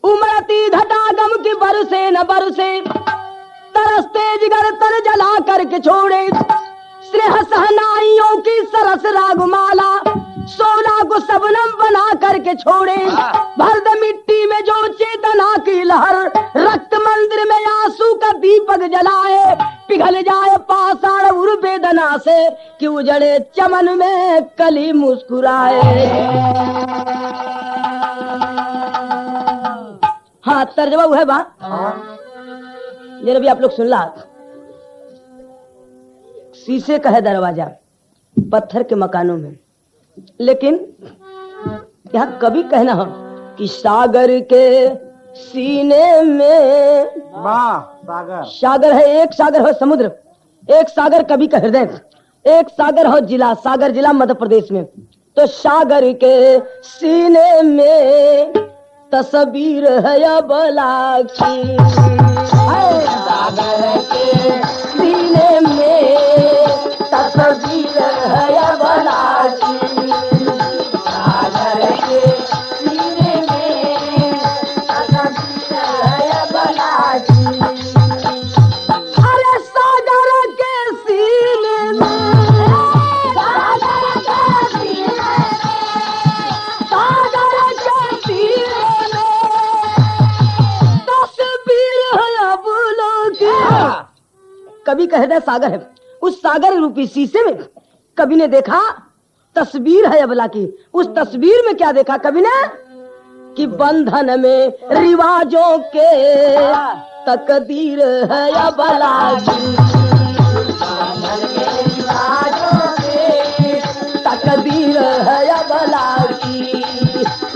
उमड़ती घटा गम की बरसे न बरसे, तरसते जिगर तर जला करके छोड़े, स्नेह सहनाइयों की सरस रागमाला, सोना को सबनम बना करके छोड़े, भर दे मिट्टी में जो चेतना की लहर, रक्त मंदिर में आंसू का दीपक जलाए, पिघल जाए पाषाण उर वेदना से, कि उजड़े चमन में कली मुस्कुराए। हाँ, तर्जमा वो है बात, ये भी आप लोग सुन ला। शीशे का है दरवाजा पत्थर के मकानों में, लेकिन यहाँ कभी कहना हो कि सागर के सीने में, सागर है, एक सागर हो समुद्र, एक सागर कवि का हृदय, एक सागर हो जिला, सागर जिला मध्य प्रदेश में। तो सागर के सीने में तस्वीर है अबला की, सागर के सीने में तस्वीर है अबला की, सागर के सीने में तस्वीर है अबला की। अरे सागर के सीने में, सागर के सीने में, सागर के सीने में तस्वीर है अबला की। कभी कहता है सागर है, उस सागर रूपी शीशे में कवि ने देखा तस्वीर है अबला की। उस तस्वीर में क्या देखा कवि ने कि बंधन में रिवाजों के तकदीर है अबला की, बंधन में रिवाजों के तकदीर है अबला की,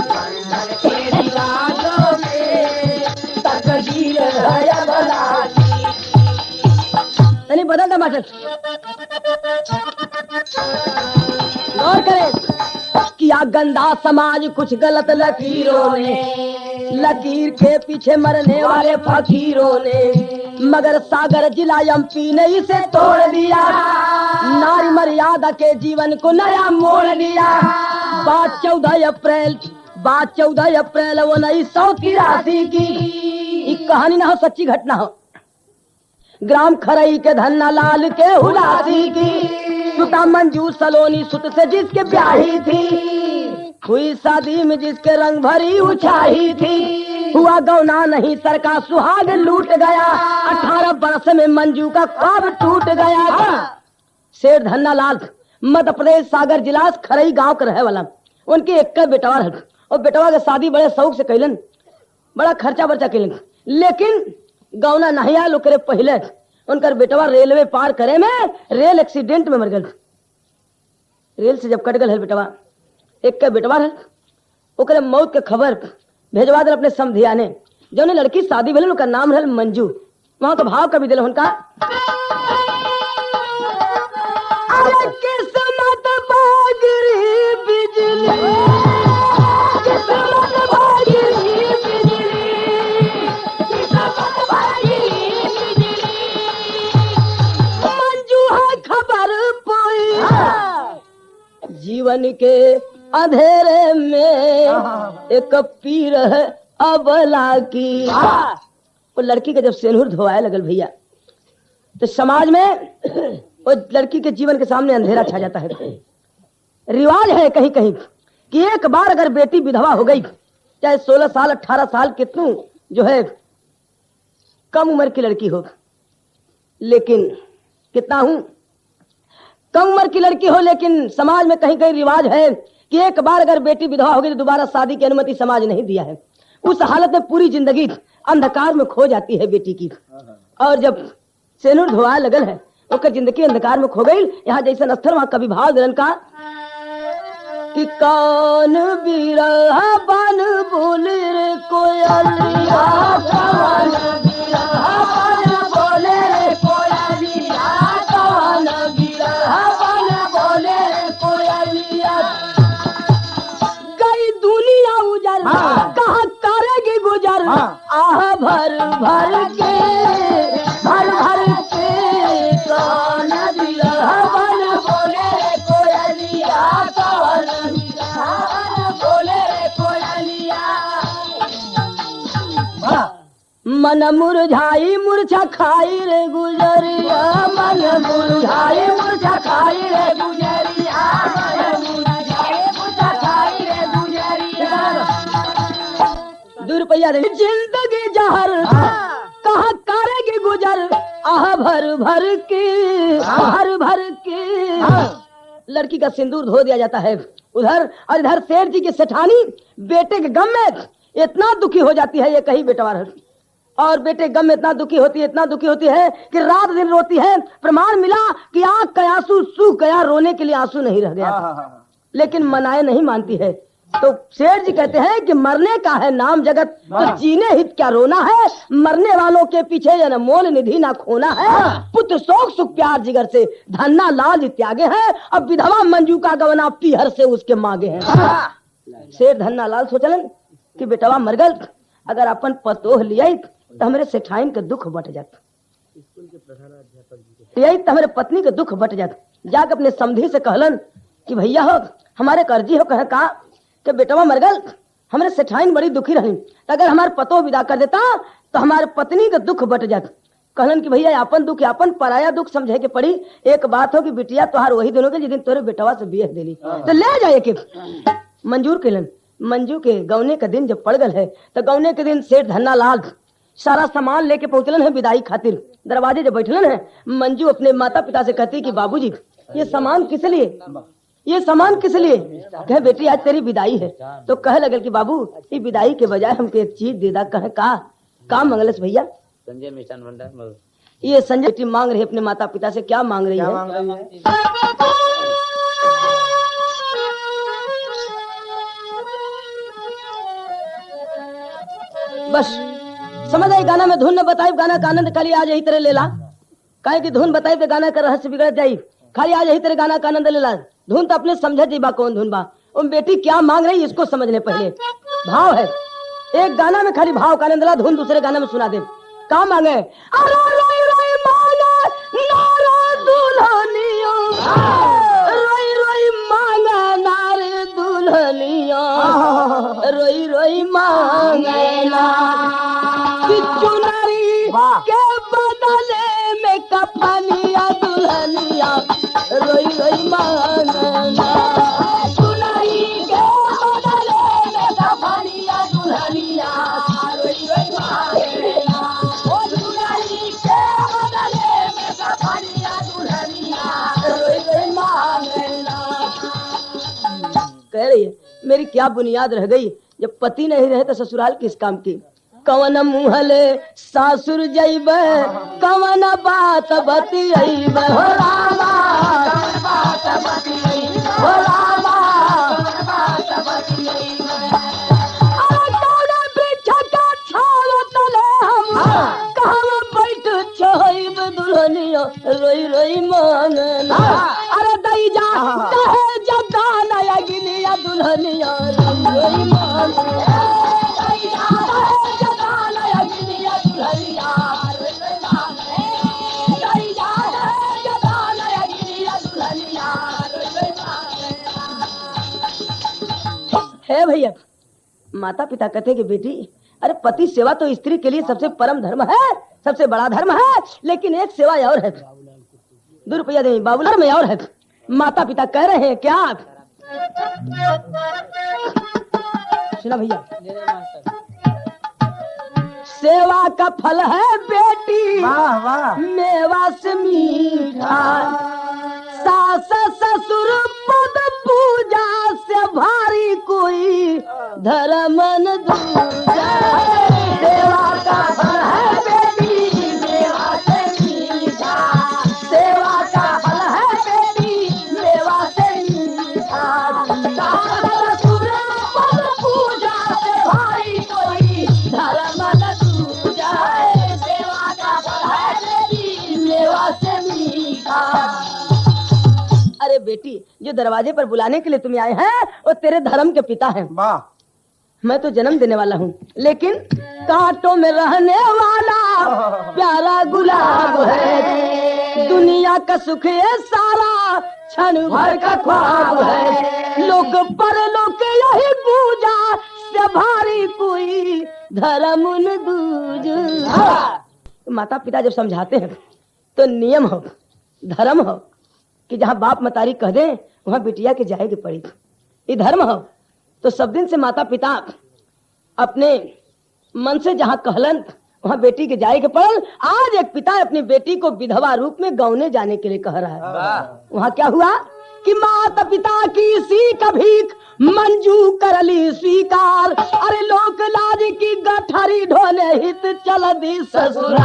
बंधन के रिवाजों के तकदीर है अबला की। नहीं बदलता मास्टर, गौर करें, किया गंदा समाज कुछ गलत लकीरों ने, लकीर के पीछे मरने वाले फकीरों ने, मगर सागर जिला एमपी ने इसे तोड़ दिया, नारी मर्यादा के जीवन को नया मोड़ दिया। बात 14 अप्रैल 1983 की, एक कहानी ना हो, सच्ची घटना हो। ग्राम खरई के धन्ना लाल के हुलासी की, सुता मंजू सलोनी सुत से जिसके ब्याही थी, हुई शादी में जिसके रंग भरी उछाही थी, हुआ गौना नहीं सरका सुहाग लूट गया, 18 बरस में मंजू का ख्वाब टूट गया। शेर धन्ना लाल मध्य प्रदेश सागर जिला खरई गांव का रहे वाला, उनके एक बेटवा है, और बेटवा के शादी बड़े शौक से कैलन, बड़ा खर्चा बर्चा कैलन, लेकिन गौना नहीं आया लोग पहले उनकर बेटवा रेलवे पार करे में रेल एक्सीडेंट में मर गल। रेल से जब कट गल है बेटवा, एक के बेटवा है, ओकरे मौत के खबर भेजवा दिल अपने समधिया ने, जो ने लड़की शादी भेल उनका नाम है मंजू। वहां तो भाव कभी दिल उनका, अरे किस्मत बागरी बिजली, किस्मत बागरी बिजली, किस्मत बागरी बिजली, मंजू है खबर पाई जीवन के अंधेरे में एक पीर है अबला की। वो लड़की का जब सिंदूर धोआए लगल भैया, तो समाज में वो लड़की के जीवन के सामने अंधेरा छा जाता है। रिवाज है कहीं कहीं कि एक बार अगर बेटी विधवा हो गई, चाहे 16 साल 18 साल कितनी जो है कम उम्र की लड़की हो, लेकिन कितना हूं कम उम्र की लड़की हो, लेकिन समाज में कहीं कहीं रिवाज है कि एक बार अगर बेटी विधवा हो गई तो दोबारा शादी की अनुमति समाज नहीं दिया है। उस हालत में पूरी जिंदगी अंधकार में खो जाती है बेटी की, और जब सिंदूर धोआ लगल है उसका जिंदगी अंधकार में खो गई। यहाँ जैसे स्थल वहां कभी भाव दिलन का कि कौन बिरहा बन बोले रे कोयलिया, कौन बिरहा बन बोले रे कोयलिया, कौन बिरहा बन बोले रे कोयलिया, गई दुनिया उजर कहाँ करेगी गुजर, आह भर भर के भर भर के कौन बिरहा बन बोले रे कोयलिया, कौन बिरहा बन बोले रे कोयलिया। मन मुरझाई मूर्छा खाई रे गुजरिया, मन मुरझाई मूर्छा खाई रे गुजरिया, मन मुरझाई मूर्छा खाई रे गुजरिया। 2 रुपया दे जिंदगी जहर कहाँ करेगी गुजर, आह भर भर के भर भर के। लड़की का सिंदूर धो दिया जाता है उधर, और इधर सेठ जी की सेठानी बेटे के गम में इतना दुखी हो जाती है, ये कहीं बेटवार, और बेटे गम में इतना दुखी होती है, इतना दुखी होती है कि रात दिन रोती है। प्रमाण मिला कि आंख का आंसू सूख गया, रोने के लिए आंसू नहीं रह गया, लेकिन मनाए नहीं मानती है। तो शेर जी कहते हैं कि मरने का है नाम जगत, तो जीने हित क्या रोना है, मरने वालों के पीछे जन मोल निधि ना खोना है। पुत्र शोक सुख प्यार जिगर से, धन्ना लाल त्यागे है, अब विधवा मंजू का गवना पीहर से उसके मांगे हैं। शेर धन्ना लाल सोचलन कि बेटवा मर गल, अगर अपन पतोह लिया तो हमारे सेठाइन के दुख बट जात, यही तो हमारे पत्नी के दुख बट जात। जाके अपने समधी से कहलन कि भैया हो हमारे कर्जी हो, कहे का कि बेटवा मर गल, हमारे सेठाइन बड़ी दुखी रही, अगर हमारे पतो विदा कर देता तो हमारे पत्नी के दुख बट जात। कहलन कि भैया अपन दुख अपन पराया दुख समझे के पड़ी। एक बात हो कि बिटिया तोहार वही दिन हो गए जिस दिन तोरे बेटवा से बियाह देली, तो ले जाए के मंजूर कैलन। मंजू के गौने का दिन जब पड़ गल है तो गौने के दिन सेठ धन्ना लाल सारा सामान लेके पहुंचलन है विदाई खातिर। दरवाजे जब बैठलन है, मंजू अपने माता पिता से कहती कि बाबूजी ये सामान किस लिए, ये सामान किस लिए? कहे बेटी आज तेरी विदाई है। तो कहे लगल कि बाबू ये विदाई के बजाय हमको एक चीज दे दा। कहे का मंगलस भैया? संजय मिष्ठान भंडार। ये संजय बेटी मांग रही है अपने माता पिता से, क्या मांग रही है? बस समझ आई, गाना में धुन न बताई, गाना का आनंद खाली आज यही तरह लेला। काहे कि धुन बताई तो गाना का रहस्य बिगड़ जाई, खाली आज यही तरह गाना का आनंद लेला। धुन तो अपने समझे जीबा कौन धुन बा, बेटी क्या मांग रही इसको समझने पहले भाव है। एक गाना में खाली भाव का आनंद ला, धुन दूसरे गाना में सुना दे। क्या मांगे? रोई रोई मांगे नारे दुल्हनिया, रोई रोई मांगे नारे दुल्हनिया, रोई रोई मांगे ना चुनरी के बदले में कफनिया दुल्हनिया, रोई रोई मांगना चुनरी के बदले में कफनिया दुल्हनिया, रोई रोई मांगना ओ चुनरी के बदले में कफनिया दुल्हनिया, रोई रोई मांगना। कह रही है मेरी क्या बुनियाद रह गई, जब पति नहीं रहे तो ससुराल किस काम की। कवन मुहले सासुर जइबे, कवन बात बतियइबे हो रामा, कवन बात बतियइबे हो रामा, कवन बात बतियइबे। अरे वृक्ष का छाल तले हम कहाँ बैठ छोइब दुल्हनिया, रोई रोई मांगना। अरे दई जा कहे जदा नया गिलिया दुल्हनिया, रोई रोई मांगना। है भैया, माता पिता कहते कि बेटी अरे पति सेवा तो स्त्री के लिए सबसे परम धर्म है, सबसे बड़ा धर्म है, लेकिन एक सेवा और है। 2 रुपया दे बाबूलाल में और है। माता पिता कह रहे हैं क्या? सुना भैया, सेवा का फल है बेटी वाह वाह मेवा से मीठा, सास ससुर पद पूजा से भारी कोई धर्म न दूजा। सेवा का फल है बेटी मेवा से मीठा, सेवा का फल है बेटी मेवा से मीठा, सास ससुर पद पूजा से भारी कोई धर्म न दूजा। सेवा का फल है बेटी मेवा से मीठा। अरे बेटी जो दरवाजे पर बुलाने के लिए तुम्हें आए हैं वो तेरे धर्म के पिता हैं। वाह, मैं तो जन्म देने वाला हूँ, लेकिन कांटों में रहने वाला प्यारा गुलाब है। दुनिया का सुख है सारा क्षण भर का ख्वाब है। लोग पर लोग यही पूजा से भारी कोई धर्म न दूज। माता पिता जब समझाते हैं तो नियम हो, धर्म हो कि जहाँ बाप मतारी कह दे वहां बिटिया के जाएगी पड़ी, ये धर्म हो। तो सब दिन से माता पिता अपने मन से जहाँ कहलन वहां बेटी के जाए के पड़ल। आज एक पिता अपनी बेटी को विधवा रूप में गौने जाने के लिए कह रहा है। वहां क्या हुआ कि माता पिता की सीख भीख मंजू करली स्वीकार, अरे लोक लाज की गठरी ढोले हित चल दी ससुराल।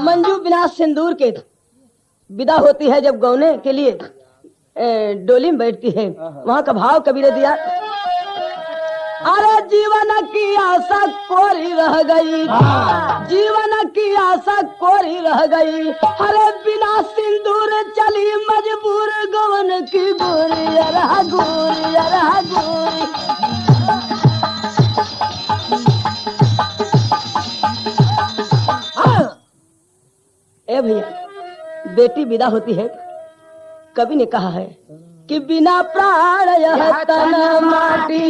मंजू बिना सिंदूर के विदा होती है जब गौने के लिए डोली में बैठती है। वहां का भाव कबीर ने दिया, अरे जीवन की आशा कोरी रह गई, जीवन की आशा कोरी रह गई, अरे बिना सिंदूर चली मजबूर गवन की गोरी अरहा गोरी अरहा गोरी। ए भैया बेटी विदा होती है, कवि ने कहा है कि बिना प्राण यह तन माटी।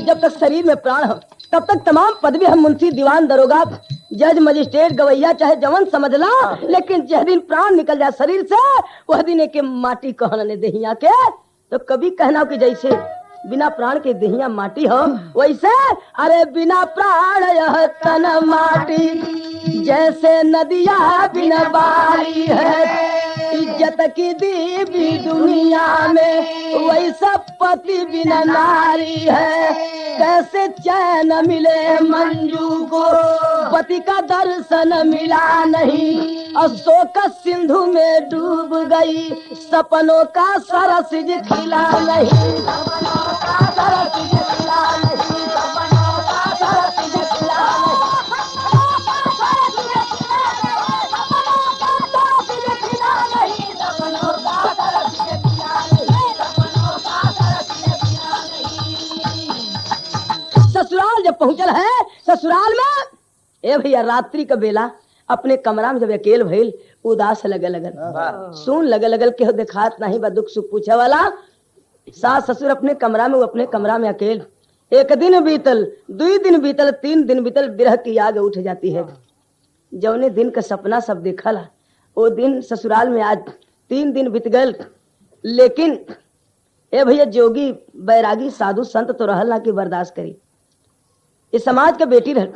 जब तक शरीर में प्राण हो तब तक तमाम पदवी हम मुंशी दीवान दरोगा जज मजिस्ट्रेट गवैया चाहे जवन समझ ला, लेकिन जिस दिन प्राण निकल जाए शरीर से वह दिन के माटी कहने दहिया के। तो कभी कहना कि जैसे बिना प्राण के दहिया माटी हो वैसे अरे बिना प्राण यह तन माटी, जैसे नदिया बिना बारी है इज्जत की दीवी दुनिया में, वैसा पति बिना नारी है कैसे चैन मिले मंजू को, पति का दर्शन मिला नहीं अशोक सिंधु में डूब गई, सपनों का सरस खिला नहीं, सपनों का सरस खिला नहीं, सपनों का सरस खिला नहीं। ससुराल जब पहुंचल है, ससुराल में ए भैया रात्रि का बेला अपने कमरा में जब अकेल भइल उदास लगे लगल, सुन लगे लगल के देखात नहीं बा दुख सुख पूछे वाला। सास ससुर अपने कमरा में, वो अपने कमरा में अकेल। एक दिन बीतल, 2 दिन बीतल, 3 दिन बीतल, बिरह की आग उठ जाती है। जौने दिन का सपना सब देखल वो दिन ससुराल में आज 3 दिन बीत गल। लेकिन ए भैया जोगी बैरागी साधु संत तो रहल ना कि बर्दाश्त करी। इस समाज के बेटी रह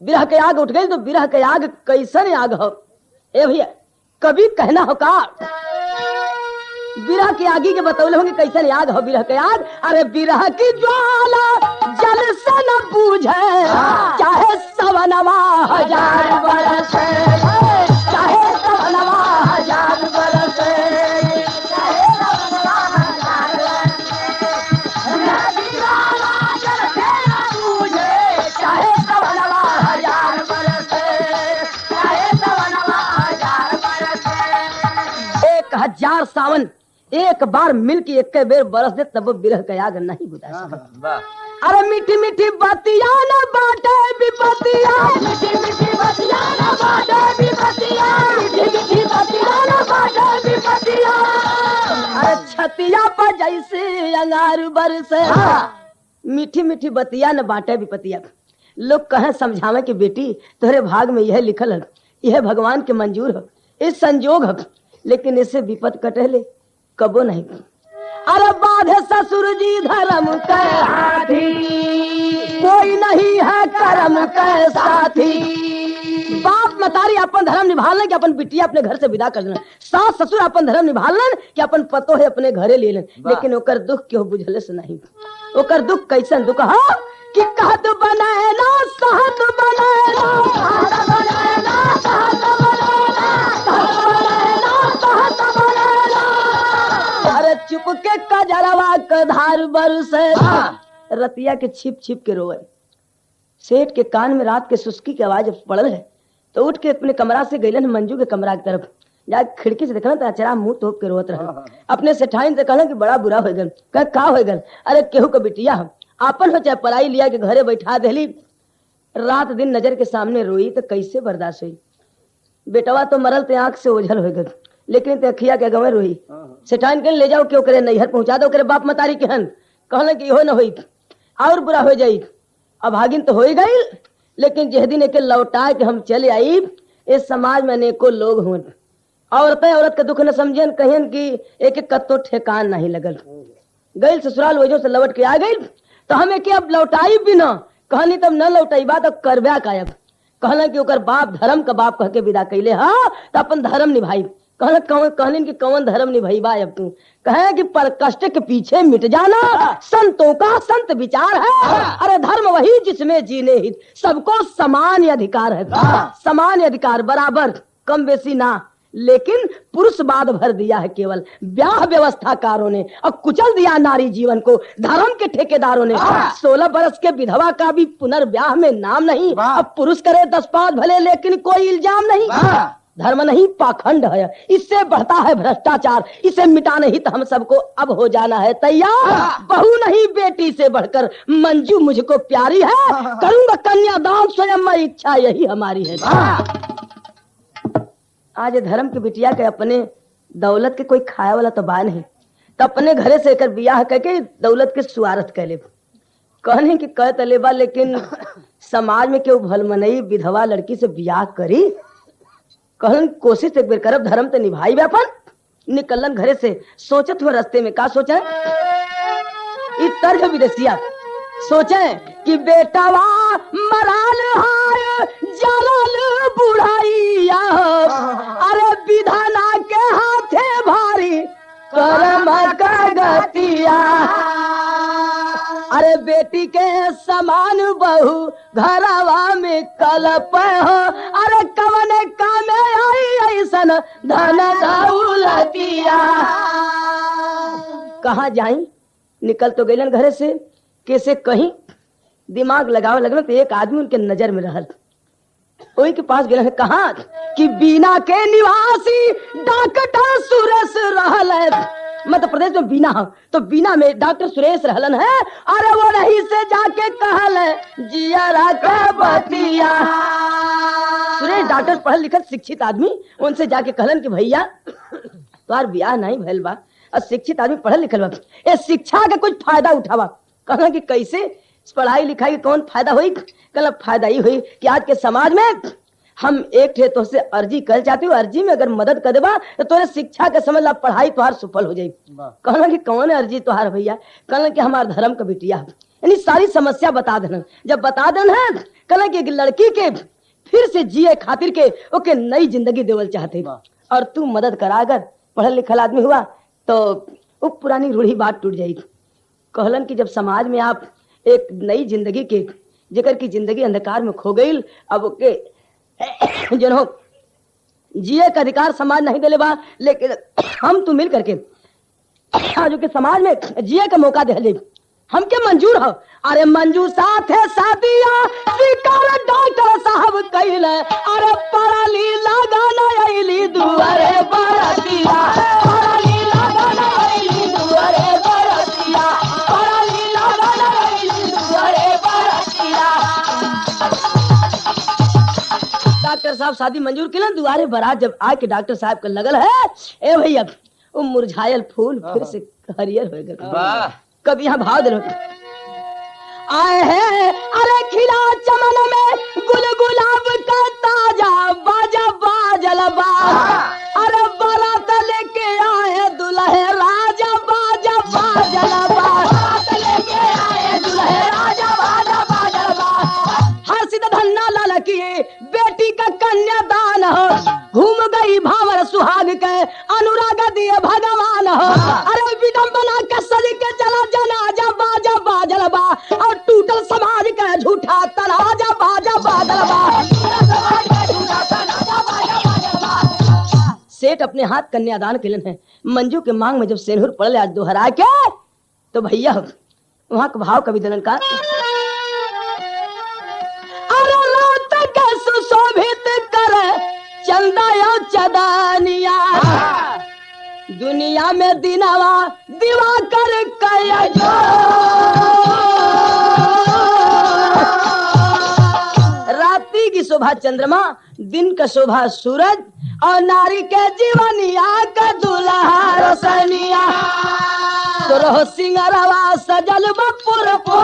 बिरह के आग उठ गई। तो बिरह के आग कैसन आग हो ए भैया कभी कहना हो का बिरह की आगी के बतौले होंगे कैसन आग हो बिरह के आग। अरे बिरह की ज्वाला जल से न बूझे चाहे 1,000 बरस, चाहे 1,000 बरस, हजार सावन एक बार मिल के एक बेर बरस दे तब बिरह का आग नहीं बुझा सकता। अरे मीठी मीठी बतिया न बाटे विपतिया, मीठी मीठी बतिया न बाटे विपतिया, मीठी मीठी बतिया न बाटे विपतिया। अरे छतिया पर जैसे अंगार बरसे, मीठी मीठी बतिया न बाटे विपतिया। लोग कहे समझावे कि बेटी तोहरे भाग में यह लिखल है, यह भगवान के मंजूर हो, इस संजोग है, लेकिन इससे विपत कटे ले कबो नहीं। अरे बाधे ससुर जी धर्म के हाथी, कोई नहीं है कर्म के साथी। बाप मतारी अपन धर्म निभालन कि अपन बिटिया अपने घर से विदा कर देना, सास ससुर अपन धर्म निभालन कि अपन पतो है अपने घरे ले लेन, लेकिन ओकर दुख क्यों बुझले से नहीं। ओकर दुख कैसन दुख हो कि कहत बनेला सहत बनेला, कहत बनेला सहत बनेला, कहत बनेला सहत बनेला। अरे चुप के कजरवा के धार बरसे, रतिया के छिप छिप के रोए। सेठ के कान में रात के सुस्की की आवाज पड़ल है तो उठ के अपने कमरा से गईलन मंजू के कमरा की तरफ। जा खिड़की से देखना तो अचरा मुंह तोप के रोत रहा। अपने सेठाइन से कहना कि बड़ा बुरा हो गल। कह का हो गल? अरे केहू का बिटिया हम आपन हो चाहे पराई लिया के घरे बैठा देली, रात दिन नजर के सामने रोई तो कैसे बर्दाश्त हुई। बेटवा तो मरल ते आंख से ओझल हो गल, लेकिन तखिया के गंवर रोही सेठान के ले जाओ क्यों करे नैहर पहुंचा दो करे बाप मतारी केहन कहला कि इहो न होई और बुरा हो जाई। अब भागिन तो हो ही गई, लेकिन जिस दिन एक लौटा के हम चले आई इस समाज में अनेकों लोग हुए, औरतें औरत का दुख न समझन कहन कि एक एक कत्तो ठेकान नहीं लगल। गई ससुराल वजह से लौट के आ गई तो हमें कि अब लौटाई भी ना कहनी तब न लौटाई बात अब करब्या कायब कहला कि ओकर बाप धर्म का बाप कह के विदा कैले हाँ तो अपन धर्म निभाई कहलिन कि कौन धर्म निभाईबा अब तू कहे कि पर कष्ट के पीछे मिट जाना संतों का संत विचार है। अरे धर्म वही जिसमें जीने हित सबको समान अधिकार है, समान अधिकार बराबर कम बेसी ना, लेकिन पुरुषवाद भर दिया है केवल ब्याह व्यवस्थाकारों ने और कुचल दिया नारी जीवन को धर्म के ठेकेदारों ने। 16 बरस के विधवा का भी पुनर्ब्याह में नाम नहीं, अब पुरुष करे 10-5 भले लेकिन कोई इल्जाम नहीं। धर्म नहीं पाखंड है, इससे बढ़ता है भ्रष्टाचार, इसे मिटाने ही तो हम सबको अब हो जाना है तैयार। बहू नहीं बेटी से बढ़कर मंजू मुझको प्यारी है, करूंगा कन्यादान स्वयं मैं इच्छा यही हमारी है। आज धर्म के बिटिया के अपने दौलत के कोई खाया वाला तो बा नहीं, तो अपने घरे से एक बियाह करके दौलत के स्वार्थ कर ले कहने की कह तलेबा, लेकिन समाज में क्यों भलमनई विधवा लड़की से बियाह करी कहन कोशिश एक बेर करब धर्म तो निभाई व्यापन। निकलन घरे से सोचत हुआ रास्ते में का सोचा इस तर्ज विदेशिया सोचे कि बेटावा मराल हाय जलाल बुढ़ाइया अरे विधाना के हाथे भारी करम का गतिया अरे बेटी के समान बहू घरवा में कलप हो अरे कवने कामे आई ऐसन धन दौलतिया। कहाँ जाई निकल तो गईलन घरे से कैसे कहीं दिमाग लगावे लगल तो एक आदमी उनके नजर में रहल, वही के पास गए कहा कि बीना के निवासी डॉक्टर सुरेश रहल है, मध्य प्रदेश में बीना हो तो बीना में डॉक्टर सुरेश रहलन है। अरे वो नहीं से जाके कहल जिया के बतिया। सुरेश डॉक्टर पढ़ल लिखल शिक्षित आदमी उनसे जाके कहलन कि भैया तुम्हार ब्याह नहीं भइल बा और शिक्षित आदमी पढ़ल लिखल बा, ए शिक्षा का कुछ फायदा उठावा। कहना कि कैसे पढ़ाई लिखाई कौन फायदा हुई? कल फायदा ही हुई कि आज के समाज में हम एक थे तो से अर्जी कर चाहती हूँ, अर्जी में अगर मदद कर देबा तो तोरे शिक्षा के समझ ला पढ़ाई तुहार सफल हो जाये। कहना कि कौन है अर्जी तुहार भैया? कहना कि हमारे धर्म का बिटिया, यानी सारी समस्या बता देना। जब बता देना है कहना कि एक लड़की के फिर से जिए खातिर के ओके नई जिंदगी देवल चाहते और तू मदद करा, अगर पढ़ल लिखल आदमी हुआ तो वो पुरानी रूढ़ी बात टूट जाएगी। कहलन कि जब समाज में आप एक नई जिंदगी के जेकर की जिंदगी अंधकार में खो गई, अब ओके जनो जिए का अधिकार समाज नहीं दिले बा, लेकिन हम तू मिल करके आज के समाज में जिए का मौका दे हमके मंजूर हो। अरे मंजूर साथ है साथिया स्वीकार डॉक्टर साहब कइले, अरे पराली लगाना आइली दुआरे बरतिया, पराली लगाना आइली दुआरे बरतिया, पराली लगाना आइली दुआरे बरतिया। डॉक्टर साहब शादी मंजूर किलन, दुआरे बारात जब आके डॉक्टर साहब के लगल है ए भैया वो मुरझायल फूल फिर से हरियर हो गए। कभी यहाँ भाव दिलो आए हैं अरे खिला चमन में गुल गुलाब का ताजा बाजा बाजल बा, अरे बारात लेके आए दुल्हे राजा बाजा बाजल बा, बारात लेके आए दुल्हे राजा बाजा बाजल बा। हर्षित धन्ना लाल किए बेटी का कन्यादान हो, घूम गई भावर सुहाग के अनुराग दिए भगवान हो। अरे विडंबना के सज के चला जनाजा बाजा बाजल बा, और टूटल समाज का झूठा तनाजा बाजा बाजल बा। सेठ अपने हाथ कन्यादान के लिए है, मंजू के मांग में जब सेनुर पड़े आज दोहरा के तो भैया वहां का भाव कवि दलन का अरे रात के सुशोभित करे चंदा या चदानिया, दुनिया में दिनवा दिवा कर रात्रि की शोभा चंद्रमा, दिन का शोभा सूरज, और नारी के जीवनिया का दुल्हा रोशनिया तोरो सिंगरवा सजल बपुर पो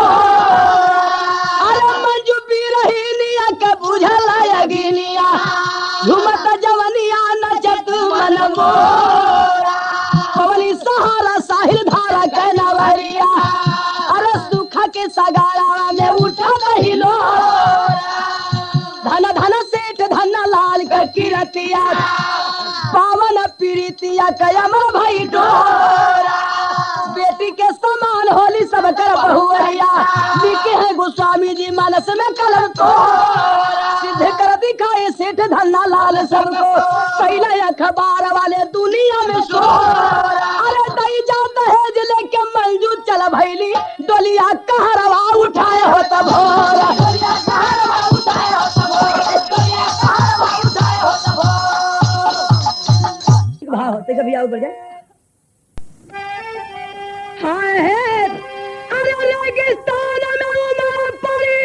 अरे मंजू पी रही निया के बुझल अगिनिया झुमत जवनिया नचत मन मोरा पवली सहारा साहिल धारा के नवरिया अरे सुखा के सगारा में उठा कहिलो धन धन सेठ धन लाल के किरतिया पावन पीड़ितिया कयम भई डोरा बेटी के समान होली सब कर बहुरिया लिखे है गोस्वामी जी मानस में कलम तो सिद्ध कर दिखाए सेठ धन्ना लाल सबको पहले अखबार वाले दुनिया में शो अरे दई जाता है जिले के मंजू चल भैली डोलिया कहरवा उठाए हो तब भाव होते कभी आओ बढ़ जाए हाँ है अरे रेगिस्तान में उमर पड़ी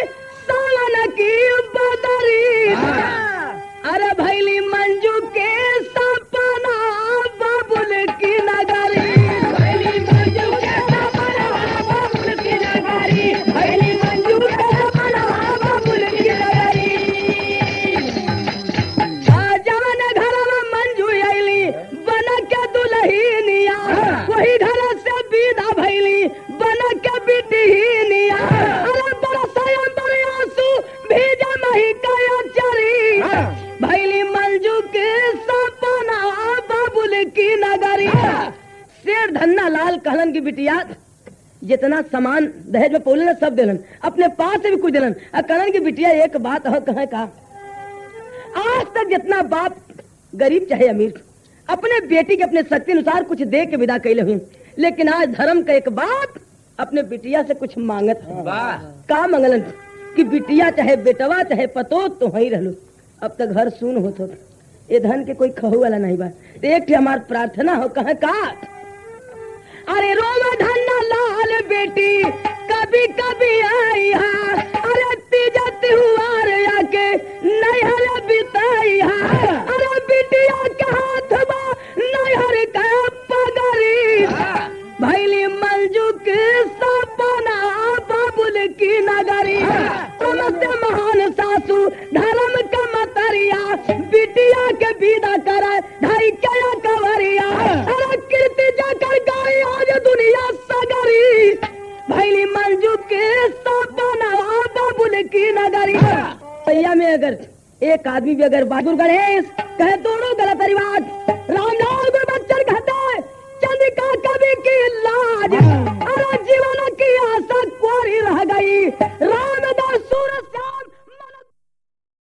सालन की बदरी अरे भैली मंजू के सपना बाबुल की नगरी भैली मंजू के सपना बाबुल की नगरी भैली मंजू के सपना बाबुल की नगरी जवन घर में मंजू आईली बन के दुल्हनिया वही घर से विदा भैली बन के बिटिनिया अरे बरसाया बड़े आंसू भेजा मही कया चरी भैली मंजू के सपना बाबुल की नगरी शेर धन्ना लाल कहलन की बिटिया जितना सामान दहेज में पौलन सब दिलन अपने पास से भी कुछ दिलन कहलन की बिटिया एक बात हो कहे का आज तक जितना बाप गरीब चाहे अमीर अपने बेटी के अपने शक्ति अनुसार कुछ दे के विदा कैले हुए लेकिन आज धर्म का एक बाप अपने बिटिया से कुछ मांगत का मंगलन कि बिटिया चाहे बेटवा चाहे पतो तो ही रहलो अब तक घर सुन होतो ये धन के कोई खहू वाला नहीं बा तो एक हमार प्रार्थना हो कहे का अरे रोवा धन्ना लाल बेटी कभी कभी आई हा अरे तीजा त्योहार आके नैहर बिताई हा अरे बिटिया के हाथ बा नैहर का पगरी भैली मंजू के सपना बाबुल की नगरी समस्त महान सासू धर्म का मतरिया बिटिया के विदा करे ढाई कया कवरिया अरे कीर्ति जाकर गई आज दुनिया सगरी भैली मंजू के सपना बाबुल की नगरी भैया में अगर एक आदमी भी अगर बहादुर गणेश कहे दोनों गलत रिवाज रामलाल गुरबच्चन कहते चंद्रिका कवि की लाज अरे जीवन की आशा कोरी रह गई